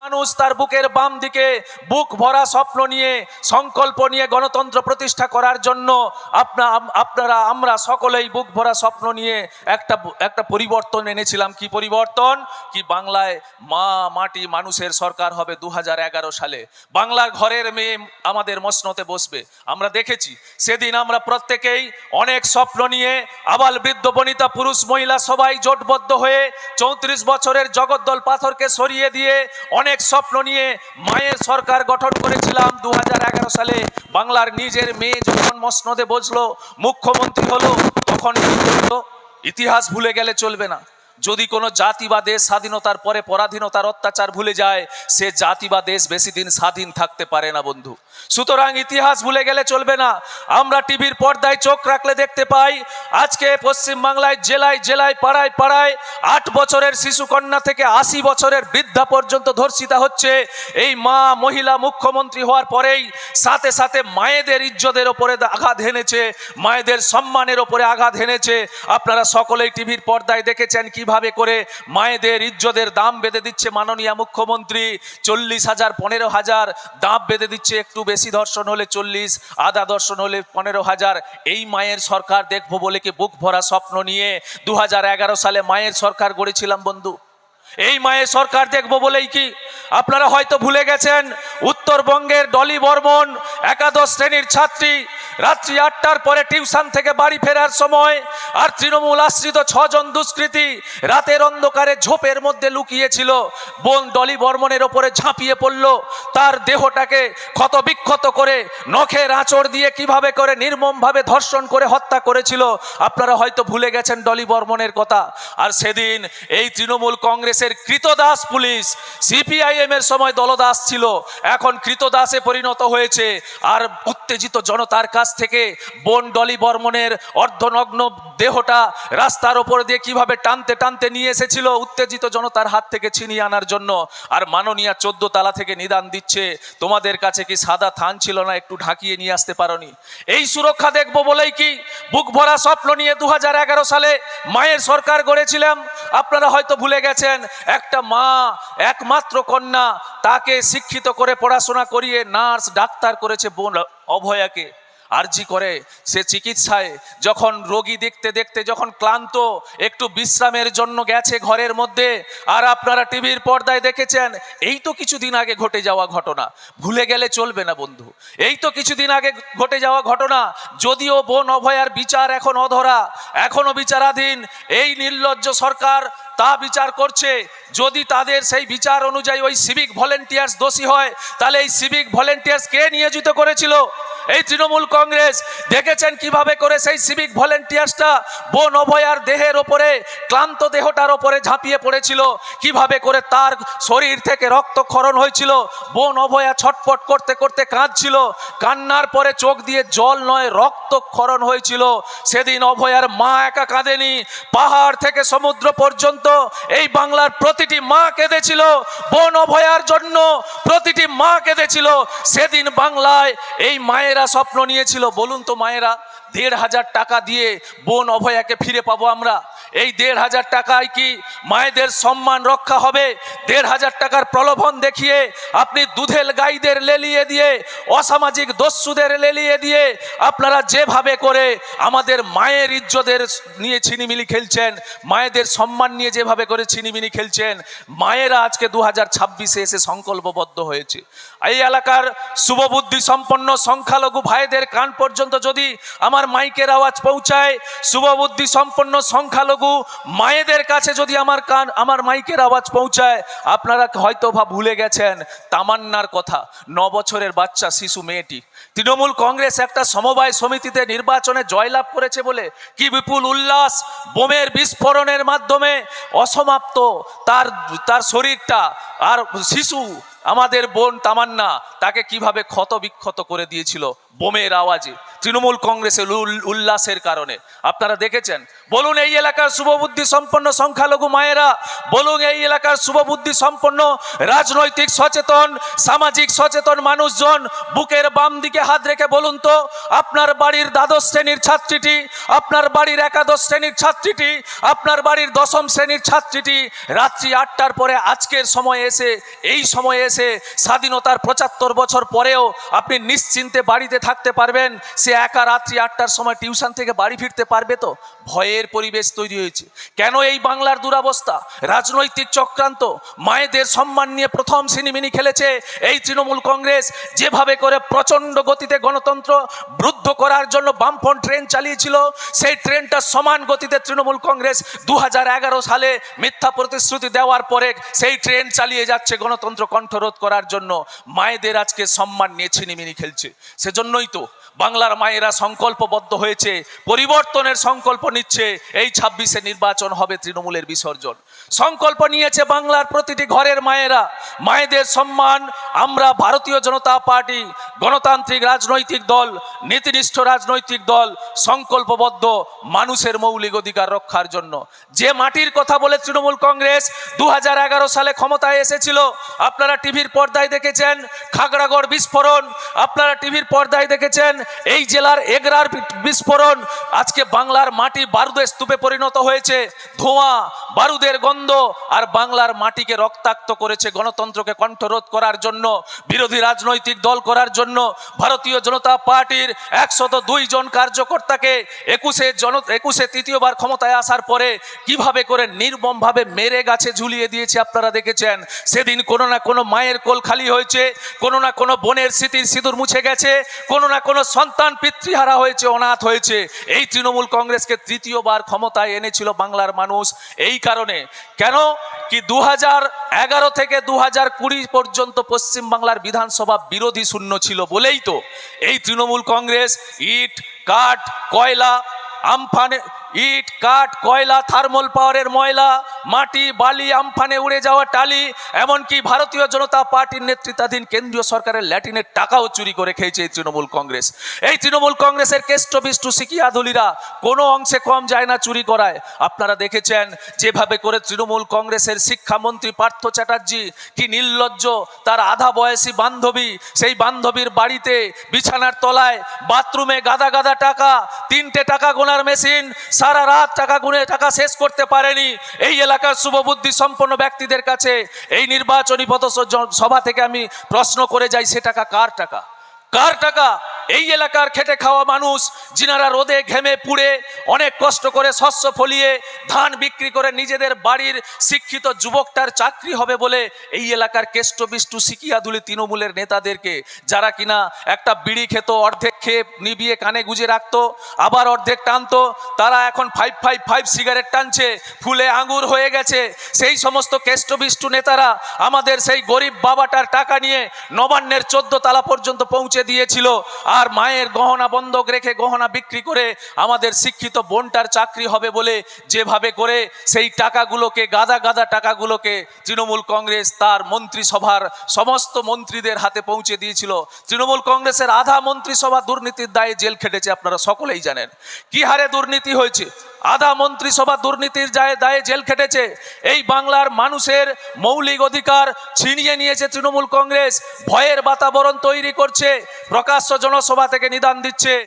মানুষ তার বুকের বাম দিকে বুক ভরা স্বপ্ন নিয়ে সংকল্প নিয়ে গণতন্ত্র প্রতিষ্ঠা করার জন্য আমরা সকলেই বুক ভরা স্বপ্ন নিয়ে একটা পরিবর্তন এনেছিলাম। কি পরিবর্তন? কি বাংলায় মা মাটি মানুষের সরকার হবে 2011 সালে। বাংলার ঘরের মেয়ে আমাদের মসনদে বসবে। আমরা দেখেছি সেদিন আমরা প্রত্যেকেই অনেক স্বপ্ন নিয়ে আবাল বৃদ্ধ বনিতা পুরুষ মহিলা সবাই জোটবদ্ধ হয়ে 34 বছরের জগদ্দল পাথরকে সরিয়ে দিয়ে অনেক স্বপ্ন নিয়ে মায়ের সরকার গঠন করেছিলাম 2011 সালে। বাংলার নিজের মেয়ে যখন মসনদে বসলো, মুখ্যমন্ত্রী হলো, তখন ইতিহাস ভুলে গেলে চলবে না। যদি কোনো জাতি বা দেশ স্বাধীনতার পরে পরাধীনতার অত্যাচার ভুলে যায়, সে জাতি বা দেশ বেশি দিন স্বাধীন থাকতে পারে না বন্ধু। সুতরাং ইতিহাস ভুলে গেলে চলবে না। আমরা টিভির পর্দায় চোখ রাখলে দেখতে পাই আজকে পশ্চিমবাংলায় জেলায় জেলায় পাড়ায় পাড়ায় 8 বছরের শিশুকন্যা থেকে 80 বছরের বৃদ্ধা পর্যন্ত ধর্ষিতা হচ্ছে। এই মা মহিলা মুখ্যমন্ত্রী হওয়ার পরেই সাথে সাথে মায়েদের ইজ্জতের ওপরে আঘাত হেনেছে, মায়েদের সম্মানের ওপরে আঘাত হেনেছে। আপনারা সকলেই টিভির পর্দায় দেখেছেন কিভাবে করে মায়েদের ইজ্জতের দাম বেঁধে দিচ্ছে মাননীয় মুখ্যমন্ত্রী। 40,000 15,000 দাম বেঁধে দিচ্ছে। একটু বেশি ধর্ষণ হলে 40, আধা ধর্ষণ হলে 15,000। এই মায়ের সরকার দেখবো বলে কি বুক ভরা স্বপ্ন নিয়ে 2011 সালে মায়ের সরকার গড়েছিলাম বন্ধু। এই মায়ের সরকার দেখবো বলেই কি আপনারা হয়তো ভুলে গেছেন উত্তরবঙ্গের ডলি বর্মন একাদশ শ্রেণীর ছাত্রী রাত্রি 8টার পরে টিউশন থেকে বাড়ি ফেরার সময় আর তৃণমূল আশ্রিত 6 জন দুষ্কৃতী রাতের অন্ধকারে ঝোপের মধ্যে লুকিয়েছিল। বোন ডলি বর্মনের ওপরে ঝাঁপিয়ে পড়ল, তার দেহটাকে ক্ষতবিক্ষত করে নখের আঁচড় দিয়ে কিভাবে করে নির্মমভাবে ধর্ষণ করে হত্যা করেছিল। আপনারা হয়তো ভুলে গেছেন ডলি বর্মনের কথা। আর সেদিন এই তৃণমূল কংগ্রেসের কৃতদাস পুলিশ, সিপিআইএম এর সময় দলদাস ছিল, এখন কৃতদাসে পরিণত হয়েছে। আর উত্তেজিত জনতার কাছ থেকে বোন ডলি বর্মনের অর্ধনগ্ন দেহটা রাস্তার ওপর দিয়ে কিভাবে টানতে টানতে নিয়ে এসেছিল উত্তেজিত জনতার হাত থেকে ছিনিয়ে আনার জন্য। আর মাননীয় 14 তালা থেকে নিদান দিচ্ছে, তোমাদের কাছে কি সাদা থান ছিল না, একটু ঢাকিয়ে নিয়ে আসতে পারোনি? এই সুরক্ষা দেখবো বলেই কি বুক ভরা স্বপ্ন নিয়ে 2011 সালে মায়ের সরকার গড়েছিলাম। আপনারা হয়তো ভুলে গেছেন একটা মা একমাত্র কন্যা, তাকে শিক্ষিত করে পড়াশোনা করিয়ে নার্স ডাক্তার করেছে বোন অভয়াকে। আরজি করে সে চিকিৎসায় যখন রোগী দেখতে দেখতে যখন ক্লান্ত, একটু বিশ্রামের জন্য গেছে ঘরের মধ্যে। আর আপনারা টিভির পর্দায় দেখেছেন এই তো কিছুদিন আগে ঘটে যাওয়া ঘটনা, ভুলে গেলে চলবে না বন্ধু। এই তো কিছুদিন আগে ঘটে যাওয়া ঘটনা। যদিও বোন অভয়ার বিচার এখন অধরা, এখনো বিচারাধীন। এই নির্লজ্জ সরকার তা বিচার করছে। যদি তাদের সেই বিচার অনুযায়ী ওই সিভিক ভলেন্টিয়ার্স দোষী হয়, তাহলে এই সিভিক ভলেন্টিয়ার্স কে নিয়োজিত করেছিল? এই তৃণমূল কংগ্রেস। দেখেছেন কিভাবে করে সেই সিভিক ভলেন্টিয়ার্সটা বোন অভয়ার দেহের ওপরে, ক্লান্ত দেহটার ওপরে ঝাঁপিয়ে পড়েছিল, কিভাবে করে তার শরীর থেকে রক্তক্ষরণ হয়েছিল। বোন অভয়া ছটপট করতে করতে কাঁদছিল, কান্নার পরে চোখ দিয়ে জল নয় রক্তক্ষরণ হয়েছিল। সেদিন অভয়ার মা একা কাঁদেনি, পাহাড় থেকে সমুদ্র পর্যন্ত এই বাংলার প্রতিটি মা কেঁদেছিল বোন অভয়ার জন্য, প্রতিটি মা কেঁদেছিল। সেদিন বাংলায় এই মায়েরা স্বপ্ন নিয়েছিল। বলুন তো মায়েরা, 1,500 টাকা দিয়ে বোন অভয়াকে ফিরে পাবো আমরা? এই 1,500 টাকায় কি মায়েদের সম্মান রক্ষা হবে? 1,500 টাকার প্রলোভন দেখিয়ে আপনি দুধেল গাইদের লেলিয়ে দিয়ে, অসামাজিক দস্যুদের লেলিয়ে দিয়ে আপনারা যেভাবে করে আমাদের মায়ের ইজ্জতের নিয়ে ছিনিমিনি খেলছেন, মায়েদের সম্মান নিয়ে যেভাবে করে ছিনিমিনি খেলছেন, মায়েরা আজকে 2026-এ এসে সংকল্পবদ্ধ হয়েছে। এই এলাকার শুভবুদ্ধি সম্পন্ন সংখ্যালঘু ভাইদের কান পর্যন্ত যদি আমার মাইকের আওয়াজ পৌঁছায়, শুভবুদ্ধি সম্পন্ন সংখ্যালঘু মায়েদের কাছে যদি আমার মাইকের আওয়াজ পৌঁছায়, আপনারা হয়তো ভুলে গেছেন তামান্নার কথা। 9 বছরের বাচ্চা শিশু মেয়েটি তৃণমূল কংগ্রেস একটা সমবায় সমিতিতে নির্বাচনে জয়লাভ করেছে বলে কি বিপুল উল্লাস, বোমের বিস্ফোরণের মাধ্যমে অসমাপ্ত তার শরীরটা, আর শিশু আমাদের বোন তামান্না, তাকে কিভাবে ক্ষত বিক্ষত করে দিয়েছিল বোমের আওয়াজে, তৃণমূল কংগ্রেসের উল্লাসের কারণে। আপনারা দেখেছেন। বলুন এই এলাকার শুভবুদ্ধি সম্পন্ন সংখ্যালঘু মায়েরা, বলুন এই এলাকার শুভবুদ্ধি সম্পন্ন রাজনৈতিক সচেতন সামাজিক সচেতন মানুষজন বুকের বাম দিকে হাত রেখে বলুন তো, আপনার বাড়ির দ্বাদশ শ্রেণীর ছাত্রীটি, আপনার বাড়ির একাদশ শ্রেণীর ছাত্রীটি, আপনার বাড়ির দশম শ্রেণীর ছাত্রীটি রাত্রি 8টার পরে আজকের সময়ে এসে, এই সময়ে এসে স্বাধীনতার 75 বছর পরেও আপনি নিশ্চিন্তে বাড়িতে থাকতে পারবেন? সে একা রাত্রি 8টার সময় টিউশন থেকে বাড়ি ফিরতে পারবে তো? ভয়ের পরিবেশ তৈরি হয়েছে। কেন এই বাংলার দুরবস্থা? রাজনৈতিক চক্রান্ত। মায়েদের সম্মান নিয়ে প্রথম সিনেমিনি খেলেছে এই তৃণমূল কংগ্রেস। যেভাবে করে প্রচণ্ড গতিতে গণতন্ত্র বৃদ্ধ করার জন্য বামফ্রন্ট ট্রেন চালিয়েছিল, সেই ট্রেনটা সমান গতিতে তৃণমূল কংগ্রেস 2011 সালে মিথ্যা প্রতিশ্রুতি দেওয়ার পরে সেই ট্রেন চালিয়ে যাচ্ছে গণতন্ত্র কণ্ঠরোধ করার জন্য। মায়েদের আজকে সম্মান নিয়ে ছিনিমিনি খেলছে। সেজন্যই তো বাংলার মায়েরা সংকল্পবদ্ধ হয়েছে, পরিবর্তনের সংকল্প নিচ্ছে। এই 26-এ নির্বাচন হবে তৃণমূলের বিসর্জন। সংকল্প নিয়েছে বাংলার প্রতিটি ঘরের মায়েরা। মায়েদের সম্মান আমরা ভারতীয় জনতা পার্টি গণতান্ত্রিক রাজনৈতিক দল, নীতিনিষ্ঠ রাজনৈতিক দল সংকল্পবদ্ধ মানুষের মৌলিক অধিকার রক্ষার জন্য। যে মাটির কথা বলে তৃণমূল কংগ্রেস 2011 সালে ক্ষমতায় এসেছিল, আপনারা টিভির পর্দায় দেখেছেন খাগড়াগড় বিস্ফোরণ, আপনারা টিভির পর্দায় দেখেছেন এই জেলার এগরার বিস্ফোরণ। আজকে বাংলার মাটি বারুদের স্তূপে পরিণত হয়েছে। ধোঁয়া, বারুদের গন্ধ আর বাংলার মাটিকে রক্তাক্ত করেছে গণতন্ত্রকে কণ্ঠরোধ করার জন্য, বিরোধী রাজনৈতিক দল করার জন্য। ভারতীয় জনতা পার্টির 102 জন কার্যকর্তাকে 21-এ তৃতীয়বার ক্ষমতায় আসার পরে কিভাবে করে নির্মমভাবে মেরে গাছে ঝুলিয়ে দিয়েছে আপনারা দেখেছেন। সেদিন কোনো না কোনো মায়ের কোল খালি হয়েছে, কোনো না কোনো বোনের স্মৃতির সিঁদুর মুছে গেছে, কোনো না কোনো সন্তান পিতৃহারা হয়েছে, অনাথ হয়েছে। এই তৃণমূল কংগ্রেসকে তৃতীয়বার ক্ষমতায় এনেছিল বাংলার মানুষ এই কারণে। কেন কি 2011 থেকে 2020 পর্যন্ত পশ্চিমবাংলার বিধানসভা বিরোধী শূন্য ছিল বলেই তো এই তৃণমূল কংগ্রেস ইট কাঠ কয়লা আমফানে, ইট কাঠ কয়লা থার্মাল পাওয়ারের ময়লা, মাটি বালি আমফানে উড়ে যাওয়া টালি, এমনকি ভারতীয় জনতা পার্টির নেতৃত্বাধীন কেন্দ্রীয় সরকারের ল্যাটিনের টাকাও চুরি করে খেয়েছে এই তৃণমূল কংগ্রেস। এই তৃণমূল কংগ্রেসের কেষ্টবিষ্টু সিকিয়াধুলিরা কোনো অংশে কম যায় না চুরি করায়। আপনারা দেখেছেন যেভাবে করে তৃণমূল কংগ্রেসের শিক্ষামন্ত্রী পার্থ চ্যাটার্জি কি নির্লজ্জ, তার আধা বয়সী বান্ধবী, সেই বান্ধবীর বাড়িতে বিছানার তলায় বাথরুমে গাদা গাদা টাকা, 3টে টাকা গোনার মেশিন, সারা রাত টাকা গুনে টাকা শেষ করতে পারেনি। এই এলাকার শুভবুদ্ধি সম্পন্ন ব্যক্তিদের কাছে এই নির্বাচনী পথসভা থেকে আমি প্রশ্ন করে যাই, সে টাকা কার টাকা? কার টাকা? এই এলাকার খেটে খাওয়া মানুষ, যিনারা রোদে ঘেমে পুড়ে অনেক কষ্ট করে শস্য ফলিয়ে ধান বিক্রি করে নিজেদের বাড়ির শিক্ষিত যুবকটার চাকরি হবে বলে এই এলাকার কেষ্টবিষ্টু সিকিয়াধুলি তৃণমূলের নেতাদেরকে, যারা কিনা একটা বিড়ি খেত, অর্ধেক খেয়ে নিবিয়ে কানে গুজে রাখতো, আবার অর্ধেক টানতো, তারা এখন 555 সিগারেট টানছে, ফুলে আঙুর হয়ে গেছে। সেই সমস্ত কেষ্টবিষ্টু নেতারা আমাদের সেই গরিব বাবাটার টাকা নিয়ে নবান্নের 14 তলা পর্যন্ত পৌঁছে দিয়েছিল। আর মায়ের গহনা বন্ধক রেখে গহনা বিক্রি করে আমাদের শিক্ষিত বোনটার চাকরি হবে বলে যেভাবে করে সেই টাকাগুলোকে, গাদা গাদা টাকাগুলোকে তৃণমূল কংগ্রেস তার মন্ত্রিসভার সমস্ত মন্ত্রীদের হাতে পৌঁছে দিয়েছিল। তৃণমূল কংগ্রেসের আধা মন্ত্রিসভা দুর্নীতির দায়ে জেল খেটেছে, আপনারা সকলেই জানেন কি হারে দুর্নীতি হয়েছে। আধা মন্ত্রিসভা দুর্নীতির দায়ে জেল খেটেছে। এই বাংলার মানুষের মৌলিক অধিকার ছিনিয়ে নিয়েছে তৃণমূল কংগ্রেস। ভয়ের বাতাবরণ তৈরি করছে, প্রকাশ্য জনসভা থেকে নিদান দিচ্ছে।